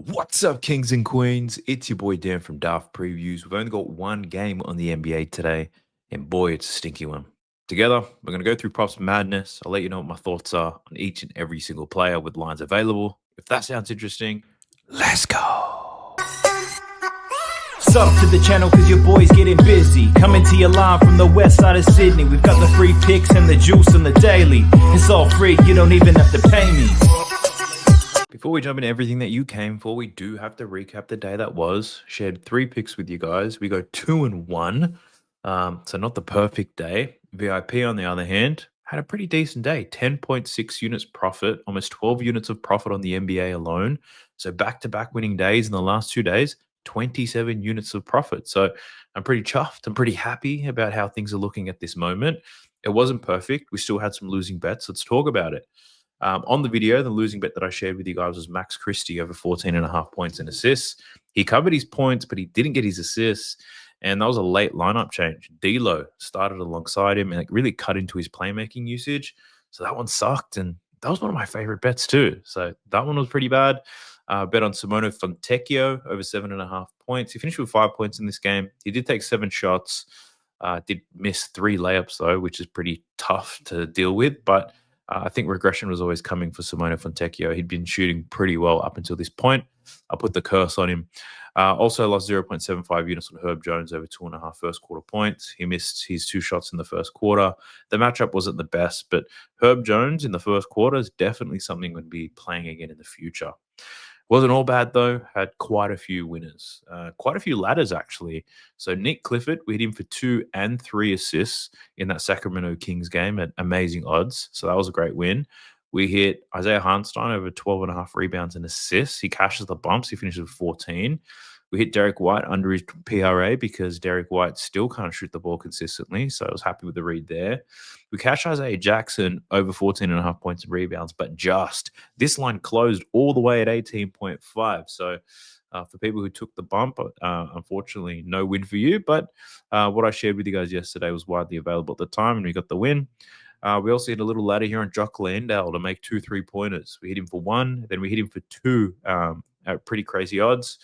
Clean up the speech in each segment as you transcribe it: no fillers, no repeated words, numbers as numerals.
What's up, kings and queens? It's your boy Dan from Daft Previews. We've only got one game on the NBA today, and boy, it's a stinky one. Together, we're going to go through Props Madness. I'll let you know what my thoughts are on each and every single player with lines available. If that sounds interesting, let's go. Sub to the channel cause your boy's getting busy. Coming to your line from the west side of Sydney. We've got the free picks and the juice and the daily. It's all free, you don't even have to pay me. Before we jump into everything that you came for, we do have to recap the day that was. Shared 3 picks with you guys. We go 2-1. So not the perfect day. VIP, on the other hand, had a pretty decent day. 10.6 units profit, almost 12 units of profit on the NBA alone. So back-to-back winning days in the last 2 days, 27 units of profit. So I'm pretty chuffed. I'm pretty happy about how things are looking at this moment. It wasn't perfect. We still had some losing bets. Let's talk about it. On the video, the losing bet that I shared with you guys was Max Christie over 14.5 points and assists. He covered his points, but he didn't get his assists. And that was a late lineup change. D'Lo started alongside him and it really cut into his playmaking usage. So that one sucked. And that was one of my favorite bets too. So that one was pretty bad. Bet on Simono Fontecchio over 7.5 points. He finished with 5 points in this game. He did take 7 shots. Did miss 3 layups though, which is pretty tough to deal with. But I think regression was always coming for Simono Fontecchio. He'd been shooting pretty well up until this point. I'll put the curse on him. Also lost 0.75 units on Herb Jones over 2.5 first quarter points. He missed his 2 shots in the first quarter. The matchup wasn't the best, but Herb Jones in the first quarter is definitely something we'll be playing again in the future. Wasn't all bad, though. Had quite a few winners. Quite a few ladders, actually. So Nick Clifford, we hit him for 2 and 3 assists in that Sacramento Kings game at amazing odds. So that was a great win. We hit Isaiah Hartenstein over 12.5 rebounds and assists. He cashes the bumps. He finishes with 14. We hit Derek White under his PRA because Derek White still can't shoot the ball consistently. So I was happy with the read there. We cashed Isaiah Jackson over 14.5 points and rebounds, but just this line closed all the way at 18.5. So for people who took the bump, unfortunately, no win for you. But what I shared with you guys yesterday was widely available at the time, and we got the win. We also hit a little ladder here on Jock Landale to make 2 3-pointers. We hit him for 1, then we hit him for 2 at pretty crazy odds.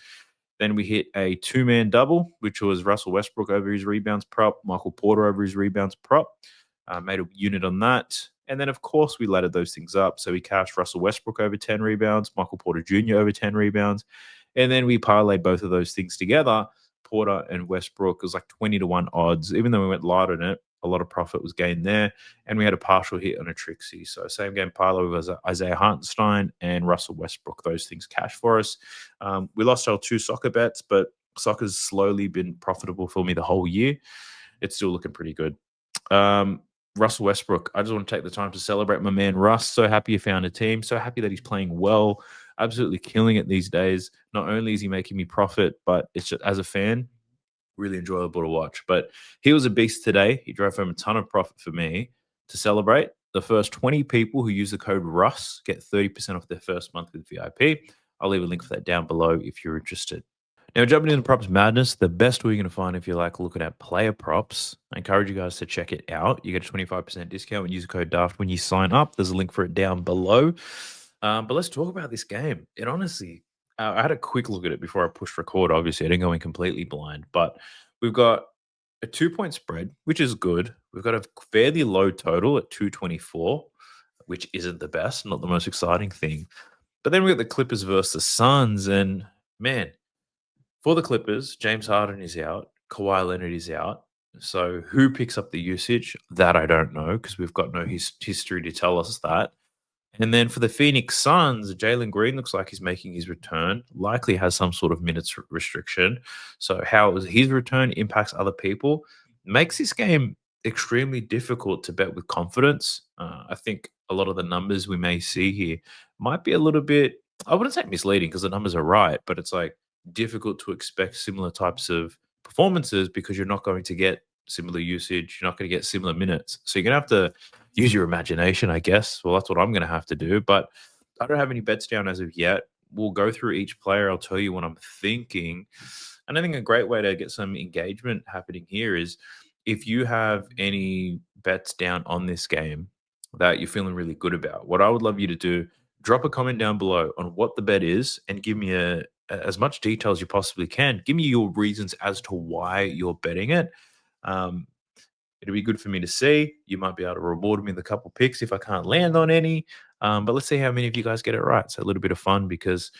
Then we hit a 2-man double, which was Russell Westbrook over his rebounds prop, Michael Porter over his rebounds prop. Made a unit on that. And then, of course, we laddered those things up. So we cashed Russell Westbrook over 10 rebounds, Michael Porter Jr. over 10 rebounds. And then we parlayed both of those things together. Porter and Westbrook was like 20-1 odds. Even though we went light on it, a lot of profit was gained there. And we had a partial hit on a Trixie. So same game parlay was Isaiah Hartenstein and Russell Westbrook. Those things cash for us. We lost our 2 soccer bets, but soccer's slowly been profitable for me the whole year. It's still looking pretty good. Russell Westbrook, I just want to take the time to celebrate my man Russ. So happy he found a team. So happy that he's playing well. Absolutely killing it these days. Not only is he making me profit, but it's just, as a fan, really enjoyable to watch. But he was a beast today. He drove home a ton of profit for me. To celebrate, the first 20 people who use the code RUSS get 30% off their first month with VIP. I'll leave a link for that down below if you're interested. Now, jumping into Props Madness, the best way you're going to find if you like looking at player props. I encourage you guys to check it out. You get a 25% discount when you use the code DAFT when you sign up. There's a link for it down below. But let's talk about this game. It honestly, I had a quick look at it before I pushed record. Obviously, I didn't go in completely blind. But we've got a 2-point spread, which is good. We've got a fairly low total at 224, which isn't the best, not the most exciting thing. But then we got the Clippers versus the Suns. And man, for the Clippers, James Harden is out. Kawhi Leonard is out. So who picks up the usage? That I don't know because we've got no history to tell us that. And then for the Phoenix Suns, Jalen Green looks like he's making his return. Likely has some sort of minutes restriction. So how his return impacts other people makes this game extremely difficult to bet with confidence. I think a lot of the numbers we may see here might be a little bit, I wouldn't say misleading because the numbers are right, but it's like difficult to expect similar types of performances because you're not going to get similar usage. You're not going to get similar minutes. So you're going to have to use your imagination, I guess. Well, that's what I'm going to have to do. But I don't have any bets down as of yet. We'll go through each player. I'll tell you what I'm thinking. And I think a great way to get some engagement happening here is if you have any bets down on this game that you're feeling really good about, what I would love you to do, drop a comment down below on what the bet is and give me as much detail as you possibly can. Give me your reasons as to why you're betting it. It'll be good for me to see. You might be able to reward me with a couple picks if I can't land on any. But let's see how many of you guys get it right. So a little bit of fun because,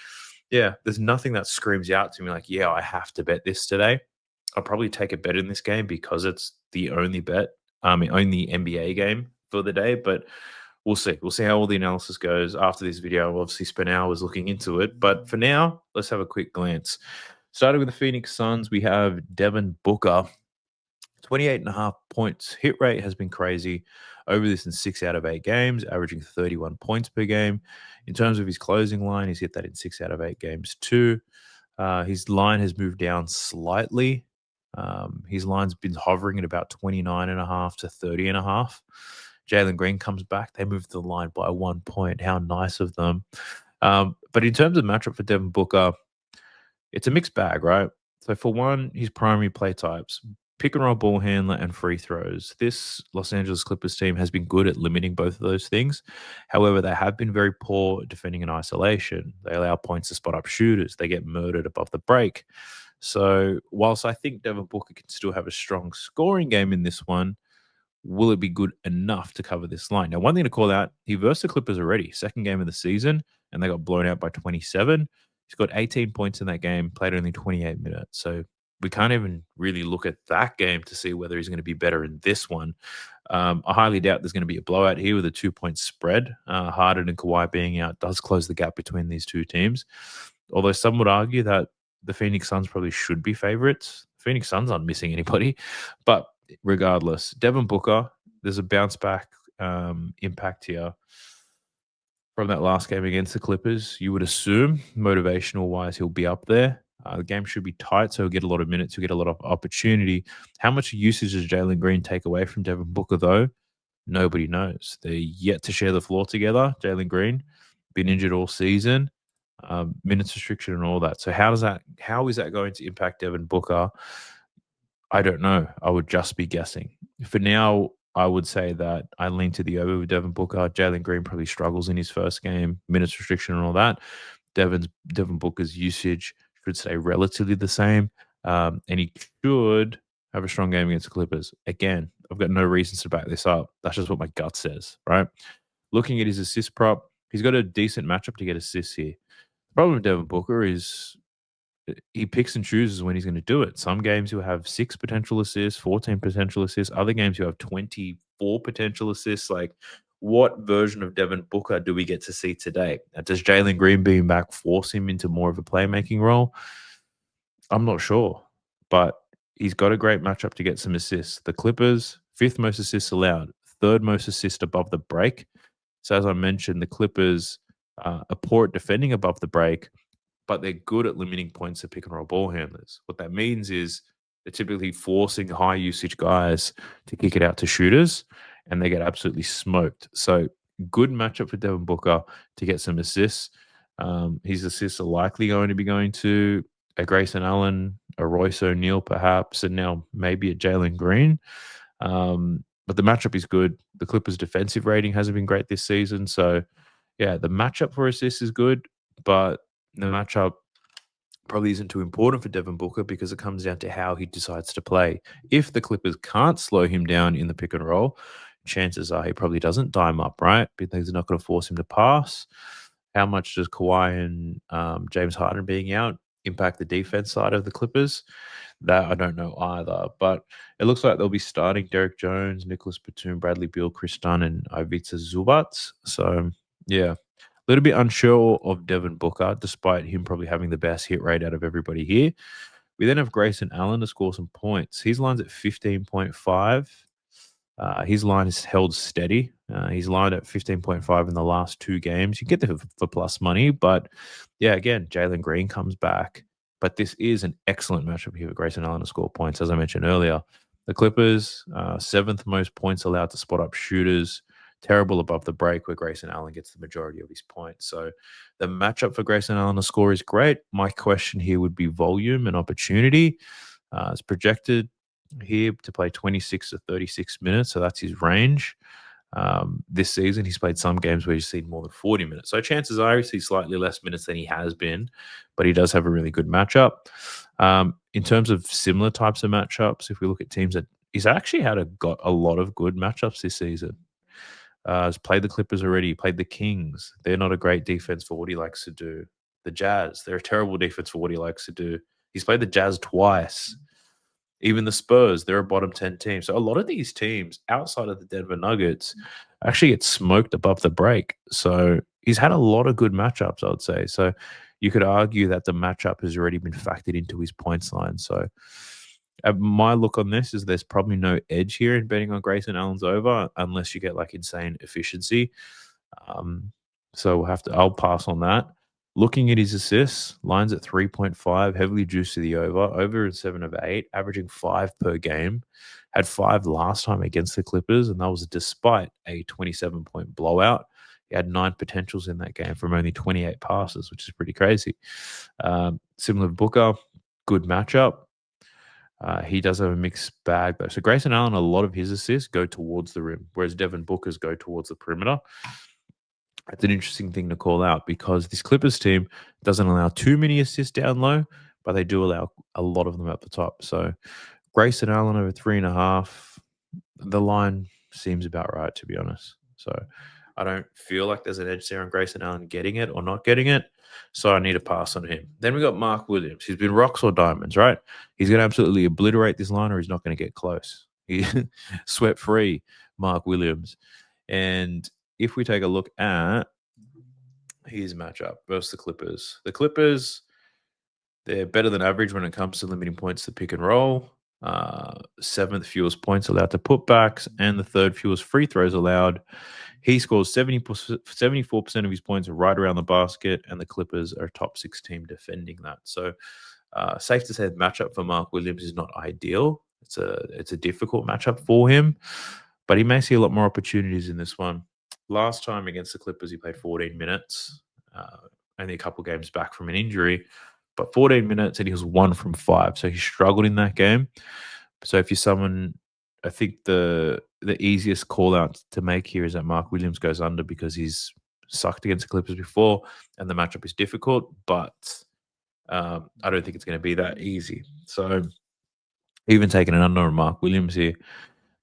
yeah, there's nothing that screams out to me like, yeah, I have to bet this today. I'll probably take a bet in this game because it's the only bet, only NBA game for the day. But we'll see. We'll see how all the analysis goes after this video. I'll obviously spend hours looking into it. But for now, let's have a quick glance. Starting with the Phoenix Suns, we have Devin Booker. 28.5 points. Hit rate has been crazy over this in 6 out of 8 games, averaging 31 points per game. In terms of his closing line, he's hit that in 6 out of 8 games too. His line has moved down slightly. His line's been hovering at about 29.5 to 30.5. Jalen Green comes back. They moved the line by 1 point. How nice of them. But in terms of matchup for Devin Booker, it's a mixed bag, right? So for one, his primary play types, pick and roll ball handler and free throws. This Los Angeles Clippers team has been good at limiting both of those things. However, they have been very poor defending in isolation. They allow points to spot up shooters. They get murdered above the break. So whilst I think Devin Booker can still have a strong scoring game in this one, will it be good enough to cover this line? Now, one thing to call out, he versed the Clippers already, second game of the season, and they got blown out by 27. He's got 18 points in that game, played only 28 minutes. So we can't even really look at that game to see whether he's going to be better in this one. I highly doubt there's going to be a blowout here with a 2-point spread. Harden and Kawhi being out does close the gap between these two teams. Although some would argue that the Phoenix Suns probably should be favorites. Phoenix Suns aren't missing anybody. But regardless, Devin Booker, there's a bounce back impact here from that last game against the Clippers. You would assume motivational wise he'll be up there. The game should be tight, so he'll get a lot of minutes, he'll get a lot of opportunity. How much usage does Jalen Green take away from Devin Booker, though? Nobody knows. They're yet to share the floor together. Jalen Green, been injured all season, minutes restriction and all that. So how is that going to impact Devin Booker? I don't know. I would just be guessing. For now, I would say that I lean to the over with Devin Booker. Jalen Green probably struggles in his first game, minutes restriction and all that. Devin Booker's usage should stay relatively the same. And he should have a strong game against the Clippers. Again, I've got no reasons to back this up. That's just what my gut says, right? Looking at his assist prop, he's got a decent matchup to get assists here. The problem with Devin Booker is he picks and chooses when he's going to do it. Some games you'll have 6 potential assists, 14 potential assists. Other games you have 24 potential assists. Like, what version of Devin Booker do we get to see today? Does Jalen Green being back force him into more of a playmaking role? I'm not sure, but he's got a great matchup to get some assists. The Clippers, 5th most assists allowed, 3rd most assist above the break. So as I mentioned, the Clippers are poor at defending above the break, but they're good at limiting points to pick and roll ball handlers. What that means is they're typically forcing high usage guys to kick it out to shooters, and they get absolutely smoked. So good matchup for Devin Booker to get some assists. His assists are likely going to be going to a Grayson Allen, a Royce O'Neal perhaps, and now maybe a Jalen Green. But the matchup is good. The Clippers' defensive rating hasn't been great this season. So, yeah, the matchup for assists is good, but the matchup probably isn't too important for Devin Booker because it comes down to how he decides to play. If the Clippers can't slow him down in the pick and roll, chances are he probably doesn't dime up, right? Because they're not going to force him to pass. How much does Kawhi and James Harden being out impact the defense side of the Clippers? That I don't know either. But it looks like they'll be starting Derek Jones, Nicholas Batum, Bradley Beal, Chris Dunn, and Ivica Zubac. So, yeah. A little bit unsure of Devin Booker, despite him probably having the best hit rate out of everybody here. We then have Grayson Allen to score some points. His line's at 15.5. His line is held steady. He's lined at 15.5 in the last 2 games. You get there for plus money, but yeah, again, Jalen Green comes back. But this is an excellent matchup here for Grayson Allen to score points, as I mentioned earlier. The Clippers, 7th most points allowed to spot up shooters. Terrible above the break, where Grayson Allen gets the majority of his points. So the matchup for Grayson Allen to score is great. My question here would be volume and opportunity. It's projected here to play 26 to 36 minutes, so that's his range. This season, he's played some games where he's seen more than 40 minutes. So chances are he sees slightly less minutes than he has been, but he does have a really good matchup. In terms of similar types of matchups, if we look at teams that he's actually got a lot of good matchups this season. He's played the Clippers already. He played the Kings. They're not a great defense for what he likes to do. The Jazz, they're a terrible defense for what he likes to do. He's played the Jazz twice. Even the Spurs, they're a bottom 10 team. So a lot of these teams outside of the Denver Nuggets actually get smoked above the break. So he's had a lot of good matchups, I would say. So you could argue that the matchup has already been factored into his points line. So my look on this is there's probably no edge here in betting on Grayson Allen's over unless you get like insane efficiency. So I'll pass on that. Looking at his assists, lines at 3.5, heavily juiced to the over in 7 of 8, averaging 5 per game. Had 5 last time against the Clippers, and that was despite a 27-point blowout. He had 9 potentials in that game from only 28 passes, which is pretty crazy. Similar to Booker, good matchup. He does have a mixed bag, though. So Grayson Allen, a lot of his assists go towards the rim, whereas Devin Booker's go towards the perimeter. That's an interesting thing to call out because this Clippers team doesn't allow too many assists down low, but they do allow a lot of them at the top. So Grayson Allen over 3.5, the line seems about right, to be honest. So I don't feel like there's an edge there on Grayson Allen getting it or not getting it. So I need to pass on him. Then we got Mark Williams. He's been rocks or diamonds, right? He's going to absolutely obliterate this line or he's not going to get close. He swept free, Mark Williams. And if we take a look at his matchup versus the Clippers, they're better than average when it comes to limiting points to pick and roll. 7th fewest points allowed to putbacks, and the 3rd fewest free throws allowed. He scores 74% of his points right around the basket, and the Clippers are a top 6 team defending that. So safe to say the matchup for Mark Williams is not ideal. It's a difficult matchup for him, but he may see a lot more opportunities in this one. Last time against the Clippers, he played 14 minutes, only a couple games back from an injury, but 14 minutes and he was 1 from 5. So he struggled in that game. So if you're someone, I think the easiest call out to make here is that Mark Williams goes under because he's sucked against the Clippers before and the matchup is difficult, but I don't think it's going to be that easy. So even taking an under on Mark Williams here,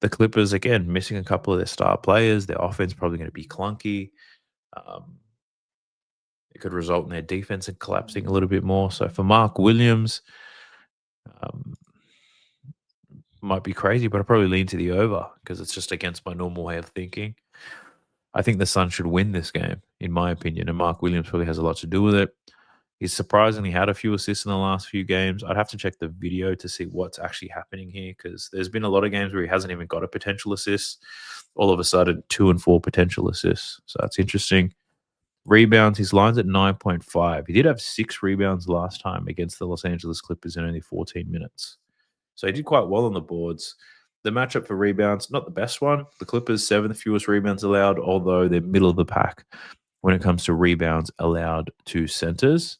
the Clippers, again, missing a couple of their star players. Their offense probably going to be clunky. It could result in their defense collapsing a little bit more. So for Mark Williams, might be crazy, but I probably lean to the over because it's just against my normal way of thinking. I think the Suns should win this game, in my opinion, and Mark Williams probably has a lot to do with it. He's surprisingly had a few assists in the last few games. I'd have to check the video to see what's actually happening here because there's been a lot of games where he hasn't even got a potential assist. All of a sudden, 2 and 4 potential assists. So that's interesting. Rebounds, his line's at 9.5. He did have 6 rebounds last time against the Los Angeles Clippers in only 14 minutes. So he did quite well on the boards. The matchup for rebounds, not the best one. The Clippers, 7th fewest rebounds allowed, although they're middle of the pack when it comes to rebounds allowed to centers.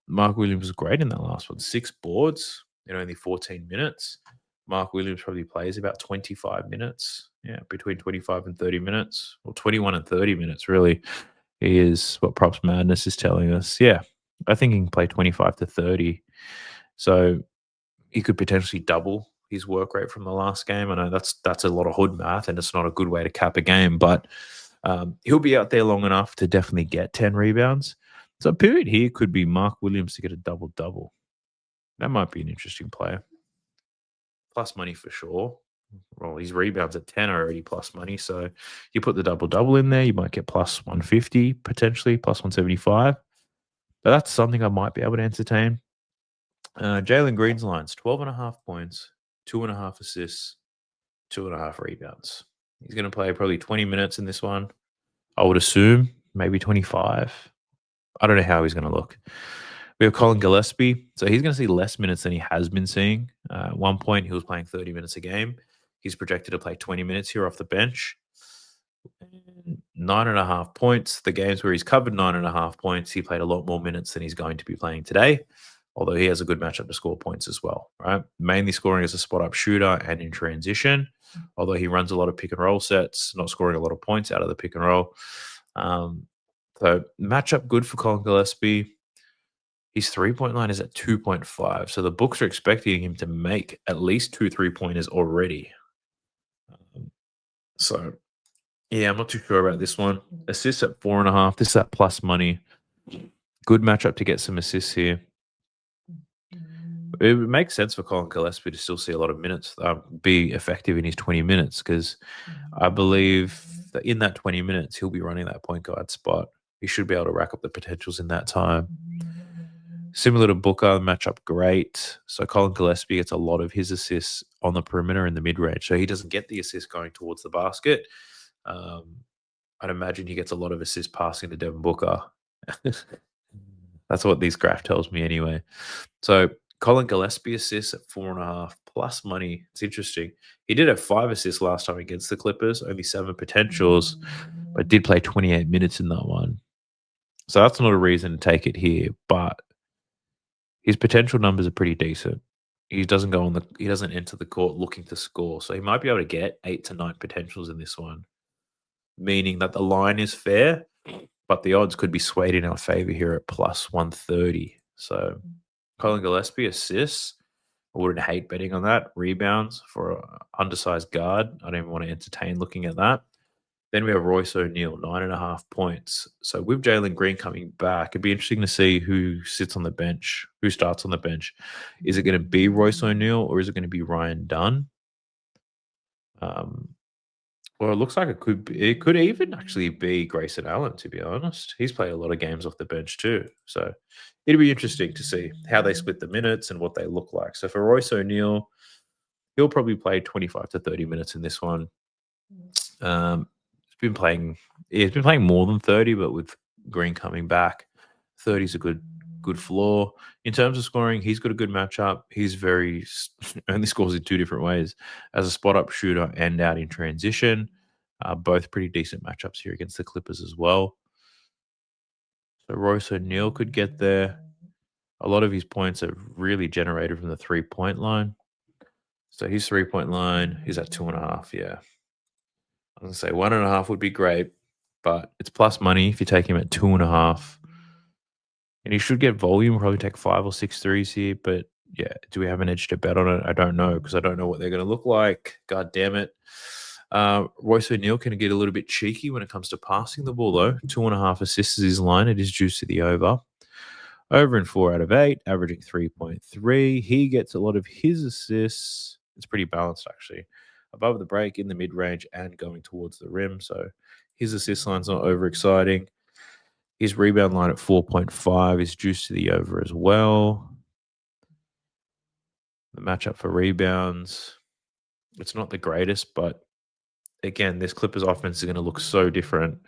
Mark Williams was great in that last one. 6 boards in only 14 minutes. Mark Williams probably plays about 25 minutes. Yeah, between 25 and 30 minutes. Or 21 and 30 minutes, really. He is what PropsMadness is telling us. Yeah, I think he can play 25 to 30. So he could potentially double his work rate from the last game. I know that's a lot of hood math, and it's not a good way to cap a game, but he'll be out there long enough to definitely get 10 rebounds. So a period here could be Mark Williams to get a double-double. That might be an interesting player. Plus money for sure. Well, his rebounds at 10 are already plus money. So you put the double-double in there, you might get plus 150, potentially, plus 175. But that's something I might be able to entertain. Jalen Green's lines, 12.5 points, 2.5 assists, 2.5 rebounds. He's going to play probably 20 minutes in this one. I would assume maybe 25. I don't know how he's going to look. We have Colin Gillespie. So he's going to see less minutes than he has been seeing. At one point, he was playing 30 minutes a game. He's projected to play 20 minutes here off the bench. 9.5 points. The games where he's covered 9.5 points, he played a lot more minutes than he's going to be playing today. although he has a good matchup to score points as well, right? Mainly scoring as a spot-up shooter and in transition, although he runs a lot of pick-and-roll sets, not scoring a lot of points out of the pick-and-roll. So matchup good for Colin Gillespie. His three-point line is at 2.5, so the books are expecting him to make at least 2 3-pointers already. So, yeah, I'm not too sure about this one. Assists at 4.5. This is at plus money. Good matchup to get some assists here. It makes sense for Colin Gillespie to still see a lot of minutes, be effective in his 20 minutes, because I believe that in that 20 minutes, he'll be running that point guard spot. He should be able to rack up the potentials in that time. Similar to Booker, matchup great. So Colin Gillespie gets a lot of his assists on the perimeter in the mid-range. So he doesn't get the assist going towards the basket. I'd imagine he gets a lot of assists passing to Devin Booker. That's what this graph tells me anyway. So Colin Gillespie assists at 4.5 plus money. It's interesting. He did have 5 assists last time against the Clippers, only 7 potentials, but did play 28 minutes in that one. So that's not a reason to take it here, but his potential numbers are pretty decent. He doesn't enter the court looking to score. So he might be able to get 8 to 9 potentials in this one, meaning that the line is fair, but the odds could be swayed in our favor here at plus 130. So Colin Gillespie assists. I wouldn't hate betting on that. Rebounds for an undersized guard. I don't even want to entertain looking at that. Then we have Royce O'Neal, 9.5 points. So with Jalen Green coming back, it'd be interesting to see who sits on the bench, who starts on the bench. Is it going to be Royce O'Neal or is it going to be Ryan Dunn? Well, it looks like it could even actually be Grayson Allen, to be honest. He's played a lot of games off the bench too. So it'd be interesting to see how they split the minutes and what they look like. So for Royce O'Neal, he'll probably play 25 to 30 minutes in this one. He's been playing more than 30, but with Green coming back, 30 is a good floor. In terms of scoring, he's got a good matchup. He's only scores in 2 different ways, as a spot-up shooter and out in transition. Both pretty decent matchups here against the Clippers as well. So Royce O'Neal could get there. A lot of his points are really generated from the 3-point line. So his 3-point line is at 2.5, yeah. I was going to say 1.5 would be great, but it's plus money if you take him at 2.5. And he should get volume, probably take 5 or 6 threes here. But yeah, do we have an edge to bet on it? I don't know, because I don't know what they're going to look like. God damn it. Royce O'Neal can get a little bit cheeky when it comes to passing the ball, though. 2.5 assists is his line. It is juiced to the over. Over in 4 out of 8, averaging 3.3. He gets a lot of his assists. It's pretty balanced, actually. Above the break, in the mid-range, and going towards the rim. So his assist line's not overexciting. His rebound line at 4.5 is juiced to the over as well. The matchup for rebounds, it's not the greatest, but again, this Clippers offense is going to look so different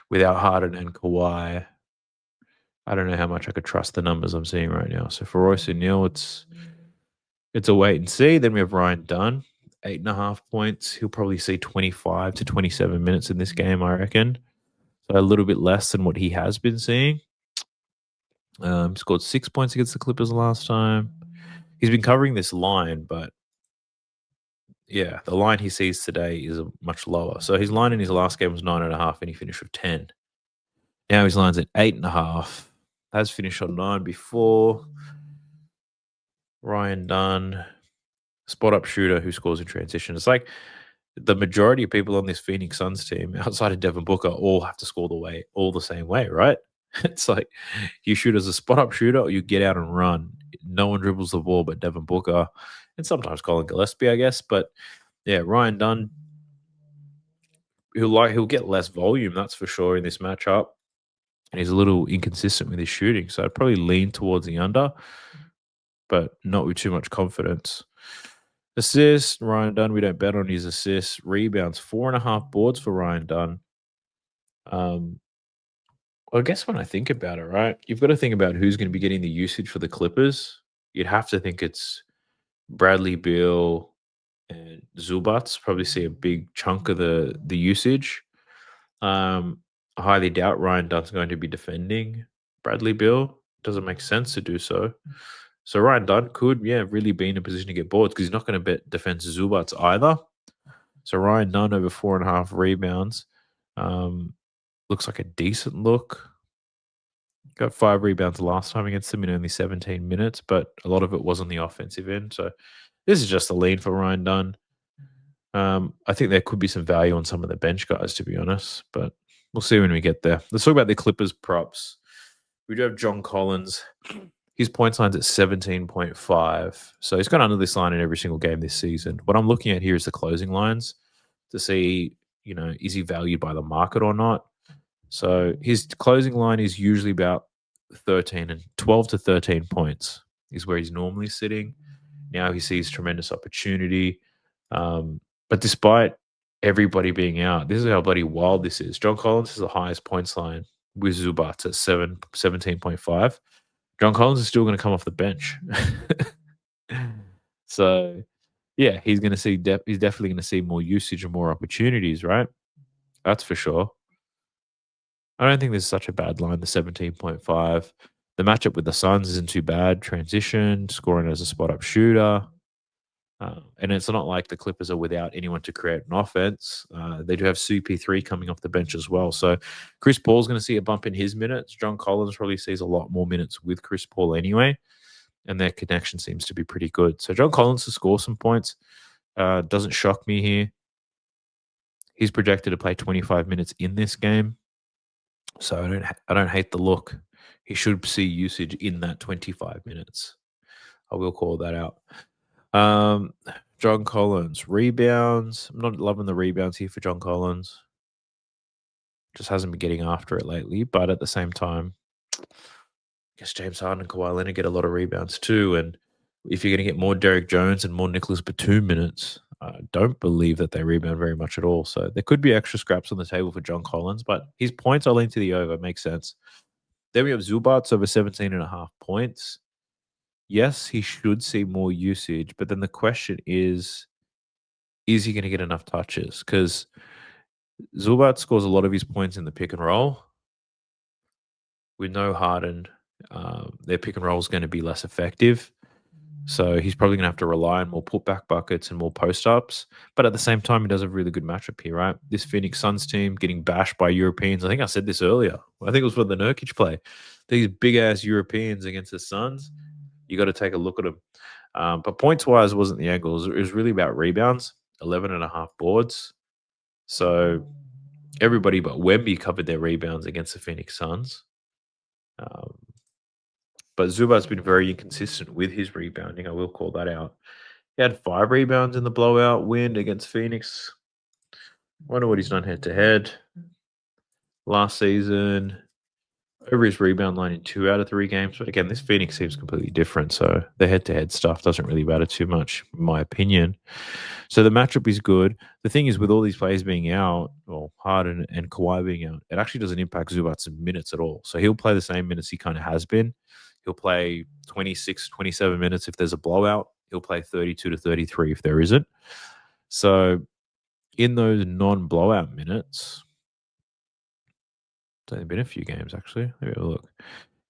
without Harden and Kawhi. I don't know how much I could trust the numbers I'm seeing right now. So for Royce O'Neal, it's a wait and see. Then we have Ryan Dunn, 8.5 points. He'll probably see 25 to 27 minutes in this game, I reckon. So a little bit less than what he has been seeing. Scored 6 points against the Clippers last time. He's been covering this line, but yeah, the line he sees today is much lower. So his line in his last game was 9.5, and he finished with 10. Now his line's at 8.5. Has finished on 9 before. Ryan Dunn, spot-up shooter who scores in transition. It's like the majority of people on this Phoenix Suns team, outside of Devin Booker, all have to score all the same way, right? It's like you shoot as a spot-up shooter or you get out and run. No one dribbles the ball but Devin Booker and sometimes Colin Gillespie, I guess. But yeah, Ryan Dunn, he'll get less volume, that's for sure, in this matchup. And he's a little inconsistent with his shooting. So I'd probably lean towards the under, but not with too much confidence. Assists, Ryan Dunn, we don't bet on his assists. Rebounds, 4.5 boards for Ryan Dunn. I guess when I think about it, right, you've got to think about who's going to be getting the usage for the Clippers. You'd have to think it's Bradley Beal and Zubats. Probably see a big chunk of the usage. I highly doubt Ryan Dunn's going to be defending Bradley Beal. doesn't make sense to do so. So Ryan Dunn could, really be in a position to get boards because he's not going to bet defense Zubats either. So Ryan Dunn over 4.5 rebounds. Looks like a decent look. Got 5 rebounds last time against them in only 17 minutes, but a lot of it was on the offensive end. So this is just a lean for Ryan Dunn. I think there could be some value on some of the bench guys, to be honest, but we'll see when we get there. Let's talk about the Clippers props. We do have John Collins. His points line's at 17.5. So he's gone under this line in every single game this season. What I'm looking at here is the closing lines to see, is he valued by the market or not? So his closing line is usually about 12 to 13 points is where he's normally sitting. Now he sees tremendous opportunity. But despite everybody being out, this is how bloody wild this is. John Collins has the highest points line with Zubats at 17.5. John Collins is still going to come off the bench. So, he's going to see. He's definitely going to see more usage and more opportunities, right? That's for sure. I don't think this is such a bad line, the 17.5. The matchup with the Suns isn't too bad. Transition, scoring as a spot-up shooter. And it's not like the Clippers are without anyone to create an offense. They do have CP3 coming off the bench as well. So Chris Paul's going to see a bump in his minutes. John Collins probably sees a lot more minutes with Chris Paul anyway. And their connection seems to be pretty good. So John Collins to score some points doesn't shock me here. He's projected to play 25 minutes in this game. So I don't hate the look. He should see usage in that 25 minutes. I will call that out. John Collins, rebounds. I'm not loving the rebounds here for John Collins. Just hasn't been getting after it lately. But at the same time, I guess James Harden and Kawhi Leonard get a lot of rebounds too. And if you're going to get more Derek Jones and more Nicholas Batum minutes, I don't believe that they rebound very much at all. So there could be extra scraps on the table for John Collins, but his points are linked to the over. Makes sense. Then we have Zubats over 17.5 points. Yes, he should see more usage, but then the question is he going to get enough touches? Because Zubat scores a lot of his points in the pick and roll. With no Harden, their pick and roll is going to be less effective. So he's probably going to have to rely on more putback buckets and more post-ups. But at the same time, he does have a really good matchup here, right? This Phoenix Suns team getting bashed by Europeans. I think I said this earlier. I think it was for the Nurkic play. These big-ass Europeans against the Suns, you got to take a look at them. But points-wise wasn't the angle. It was really about rebounds, 11.5 boards. So everybody but Wemby covered their rebounds against the Phoenix Suns. But Zubat's been very inconsistent with his rebounding. I will call that out. He had 5 rebounds in the blowout win against Phoenix. Wonder what he's done head-to-head. Last season, over his rebound line in 2 out of 3 games. But again, this Phoenix seems completely different. So the head-to-head stuff doesn't really matter too much, in my opinion. So the matchup is good. The thing is, with all these players being out, or Harden and Kawhi being out, it actually doesn't impact Zubat's minutes at all. So he'll play the same minutes he kind of has been. He'll play 26, 27 minutes if there's a blowout. He'll play 32 to 33 if there isn't. So in those non-blowout minutes, it's only been a few games, actually. Let me have a look.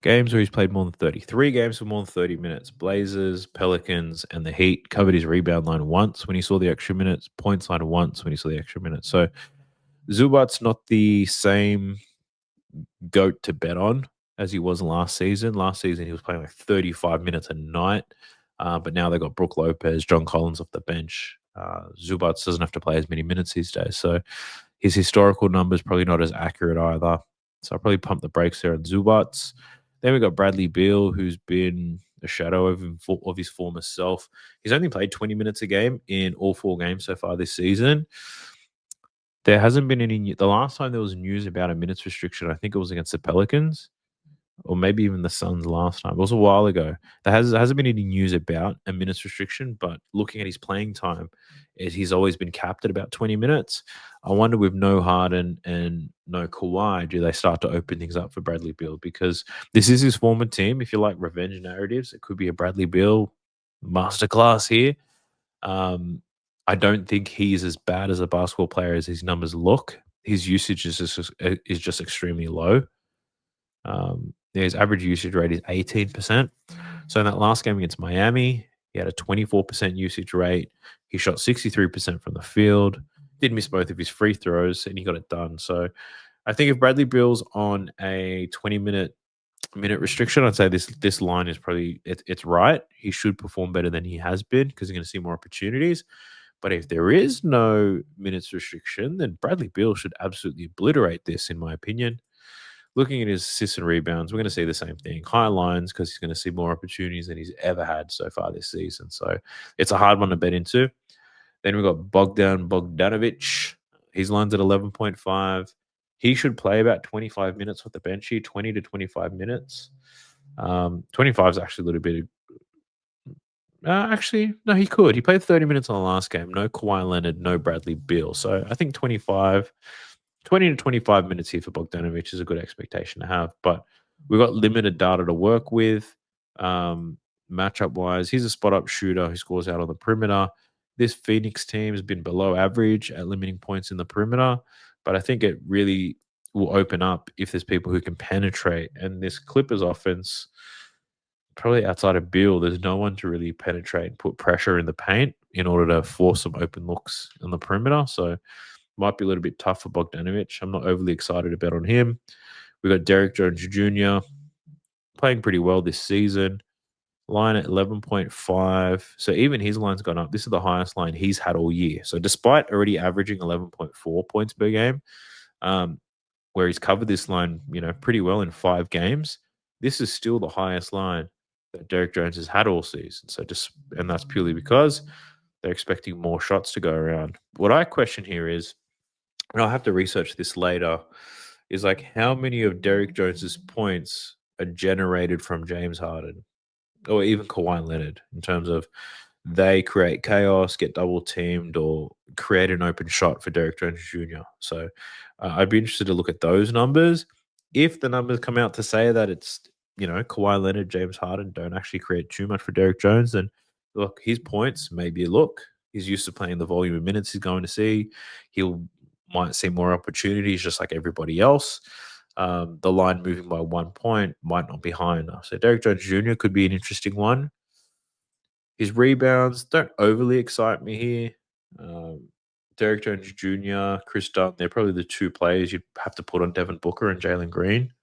Games where he's played more than 33 games for more than 30 minutes. Blazers, Pelicans, and the Heat covered his rebound line once when he saw the extra minutes, points line once when he saw the extra minutes. So Zubat's not the same GOAT to bet on as he was last season. Last season, he was playing like 35 minutes a night. But now they got Brook Lopez, John Collins off the bench. Zubats doesn't have to play as many minutes these days. So his historical numbers probably not as accurate either. So I'll probably pump the brakes there on Zubats. Then we got Bradley Beal, who's been a shadow of his former self. He's only played 20 minutes a game in all 4 games so far this season. There hasn't been any. The last time there was news about a minutes restriction, I think it was against the Pelicans, or maybe even the Suns last time. It was a while ago. There hasn't been any news about a minutes restriction, but looking at his playing time, he's always been capped at about 20 minutes. I wonder with no Harden and no Kawhi, do they start to open things up for Bradley Beal? Because this is his former team. If you like revenge narratives, it could be a Bradley Beal masterclass here. I don't think he's as bad as a basketball player as his numbers look. His usage is just extremely low. His average usage rate is 18%. So in that last game against Miami, he had a 24% usage rate. He shot 63% from the field, did miss both of his free throws, and he got it done. So I think if Bradley Beal's on a 20-minute restriction, I'd say this line is probably it's right. He should perform better than he has been because he's going to see more opportunities. But if there is no minutes restriction, then Bradley Beal should absolutely obliterate this, in my opinion. Looking at his assists and rebounds, we're going to see the same thing. High lines because he's going to see more opportunities than he's ever had so far this season. So it's a hard one to bet into. Then we've got Bogdanovic. His line's at 11.5. He should play about 25 minutes off the bench here, 20 to 25 minutes. 25 is actually a little bit. Actually, no, he could. He played 30 minutes on the last game. No Kawhi Leonard, no Bradley Beal. So I think 20 to 25 minutes here for Bogdanovic is a good expectation to have. But we've got limited data to work with. Matchup-wise, he's a spot-up shooter who scores out on the perimeter. This Phoenix team has been below average at limiting points in the perimeter, but I think it really will open up if there's people who can penetrate. And this Clippers offense, probably outside of Beal, there's no one to really penetrate and put pressure in the paint in order to force some open looks on the perimeter. So might be a little bit tough for Bogdanovic. I'm not overly excited to bet on him. We got Derek Jones Jr. playing pretty well this season. Line at 11.5. So even his line's gone up. This is the highest line he's had all year. So despite already averaging 11.4 points per game, where he's covered this line, pretty well in 5 games, this is still the highest line that Derek Jones has had all season. So and that's purely because they're expecting more shots to go around. What I question here is, and I'll have to research this later, is like how many of Derek Jones's points are generated from James Harden or even Kawhi Leonard in terms of they create chaos, get double teamed, or create an open shot for Derek Jones Jr. So I'd be interested to look at those numbers. If the numbers come out to say that it's, Kawhi Leonard, James Harden don't actually create too much for Derek Jones, then look, his points maybe he's used to playing the volume of minutes he's going to see. Might see more opportunities just like everybody else. The line moving by 1 point might not be high enough. So Derek Jones Jr. could be an interesting one. His rebounds don't overly excite me here. Derek Jones Jr., Chris Dunn, they're probably the 2 players you'd have to put on Devin Booker and Jalen Green.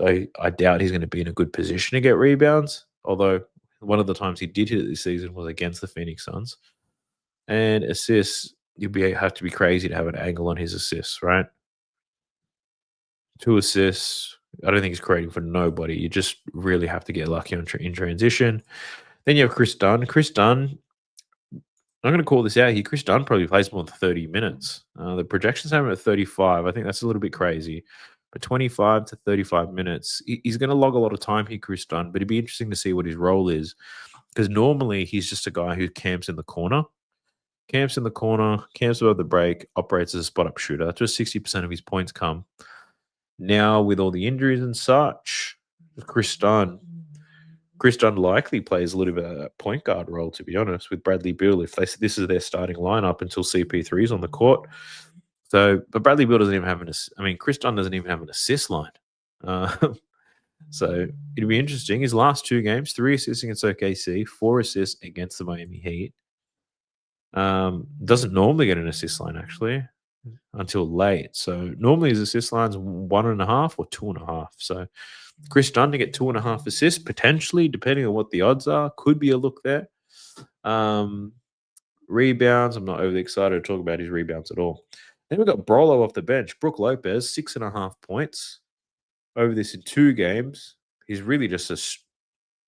So I doubt he's going to be in a good position to get rebounds, although one of the times he did hit it this season was against the Phoenix Suns. And assists, have to be crazy to have an angle on his assists, right? 2 assists. I don't think he's creating for nobody. You just really have to get lucky in transition. Then you have Chris Dunn. Chris Dunn, I'm going to call this out here. Chris Dunn probably plays more than 30 minutes. The projections have him at 35. I think that's a little bit crazy. But 25 to 35 minutes, he's going to log a lot of time here, Chris Dunn, but it'd be interesting to see what his role is. Because normally he's just a guy who camps in the corner. Camps above the break, operates as a spot-up shooter. That's where 60% of his points come. Now, with all the injuries and such, Chris Dunn likely plays a little bit of a point guard role, to be honest, with Bradley Beal, if this is their starting lineup until CP3 is on the court. So, but Bradley Beal doesn't even have Chris Dunn doesn't even have an assist line. So it'd be interesting. His last 2 games, 3 assists against OKC, 4 assists against the Miami Heat. Doesn't normally get an assist line, actually, until late. So normally his assist line's 1.5 or 2.5. So Chris Dunn to get 2.5 assists, potentially, depending on what the odds are, could be a look there. Rebounds, I'm not overly excited to talk about his rebounds at all. Then we've got Brolo off the bench. Brook Lopez, 6.5 points over this in 2 games. He's really just a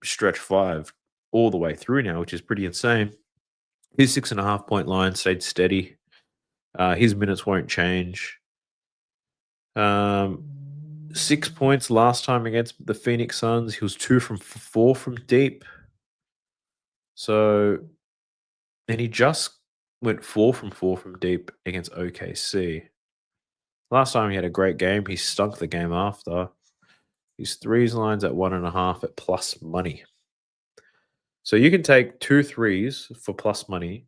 stretch 5 all the way through now, which is pretty insane. His 6.5 point line stayed steady. His minutes won't change. 6 points last time against the Phoenix Suns. He was 2 from 4 from deep. So, and he just went 4 from 4 from deep against OKC. Last time he had a great game. He stunk the game after. His 3s lines at 1.5 at plus money. So you can take 2 3s for plus money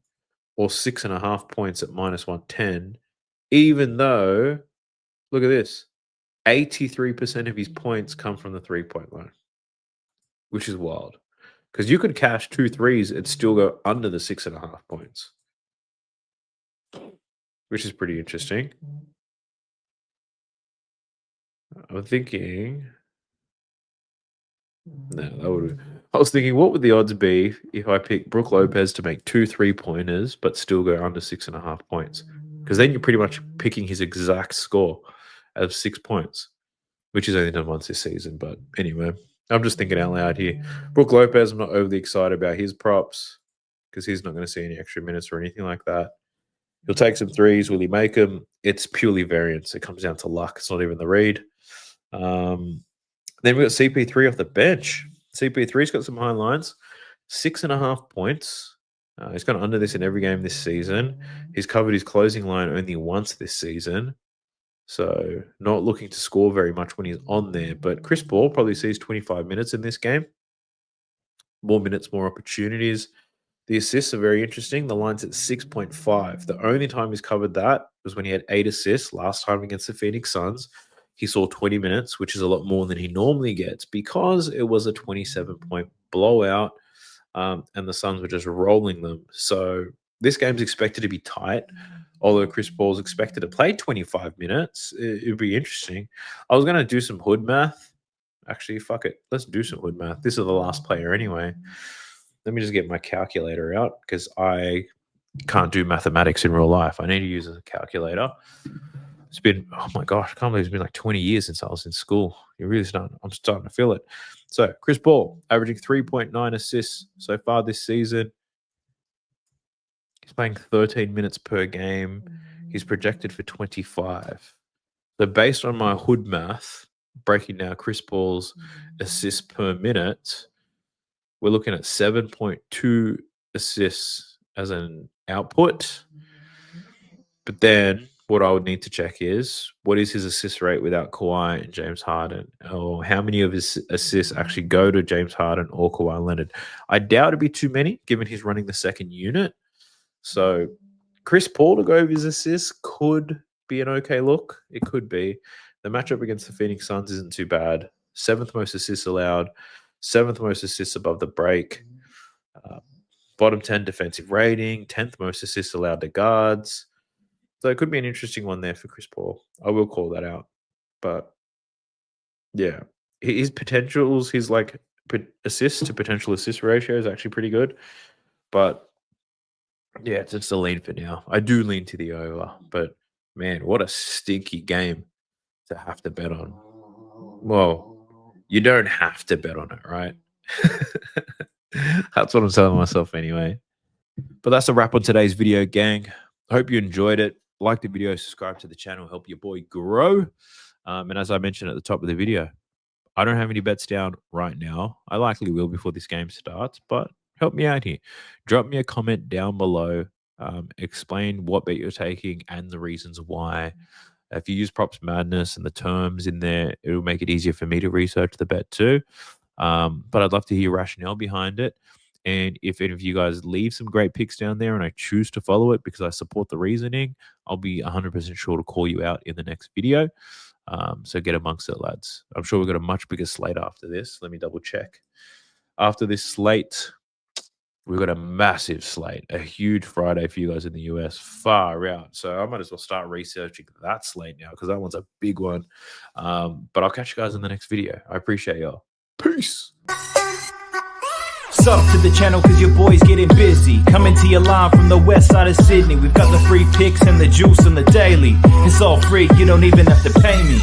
or 6.5 points at minus 110, even though, look at this, 83% of his points come from the 3-point line, which is wild. Because you could cash 2 threes and still go under the 6.5 points, which is pretty interesting. I'm thinking... No, that would. I was thinking, what would the odds be if I pick Brook Lopez to make 2 3-pointers but still go under 6.5 points? Because then you're pretty much picking his exact score of 6 points, which is only done once this season. But anyway, I'm just thinking out loud here. Brook Lopez, I'm not overly excited about his props because he's not going to see any extra minutes or anything like that. He'll take some threes. Will he make them? It's purely variance. It comes down to luck. It's not even the read. Then we've got CP3 off the bench. CP3's got some high lines. 6.5 points. He's gone under this in every game this season. He's covered his closing line only once this season. So not looking to score very much when he's on there. But Chris Paul probably sees 25 minutes in this game. More minutes, more opportunities. The assists are very interesting. The line's at 6.5. The only time he's covered that was when he had 8 assists last time against the Phoenix Suns. He saw 20 minutes, which is a lot more than he normally gets because it was a 27-point blowout and the Suns were just rolling them. So this game's expected to be tight, although Chris Paul's expected to play 25 minutes. It'd be interesting. I was going to do some hood math. Actually, fuck it. Let's do some hood math. This is the last player anyway. Let me just get my calculator out because I can't do mathematics in real life. I need to use a calculator. It's been, oh my gosh, I can't believe it's been like 20 years since I was in school. I'm starting to feel it. So Chris Paul, averaging 3.9 assists so far this season. He's playing 13 minutes per game. He's projected for 25. So based on my hood math, breaking down Chris Paul's assists per minute, we're looking at 7.2 assists as an output. But then what I would need to check is what is his assist rate without Kawhi and James Harden, or how many of his assists actually go to James Harden or Kawhi Leonard. I doubt it'd be too many given he's running the second unit. So Chris Paul to go over his assists could be an okay look. It could be. The matchup against the Phoenix Suns isn't too bad. 7th most assists allowed, 7th most assists above the break, bottom 10 defensive rating, 10th most assists allowed to guards. So it could be an interesting one there for Chris Paul. I will call that out. But yeah, his potentials, his like assist to potential assist ratio is actually pretty good. But yeah, it's just a lean for now. I do lean to the over. But man, what a stinky game to have to bet on. Well, you don't have to bet on it, right? That's what I'm telling myself anyway. But that's a wrap on today's video, gang. I hope you enjoyed it. Like the video, subscribe to the channel, help your boy grow. And as I mentioned at the top of the video, I don't have any bets down right now. I likely will before this game starts, but help me out here. Drop me a comment down below. Explain what bet you're taking and the reasons why. If you use PropsMadness and the terms in there, it will make it easier for me to research the bet too. But I'd love to hear your rationale behind it. And if any of you guys leave some great picks down there and I choose to follow it because I support the reasoning, I'll be 100% sure to call you out in the next video. So get amongst it, lads. I'm sure we've got a much bigger slate after this. Let me double check. After this slate, we've got a massive slate, a huge Friday for you guys in the US, far out. So I might as well start researching that slate now because that one's a big one. But I'll catch you guys in the next video. I appreciate y'all. Peace. Sub to the channel cause your boy's getting busy. Coming to your line from the west side of Sydney. We've got the free picks and the juice on the daily. It's all free, you don't even have to pay me.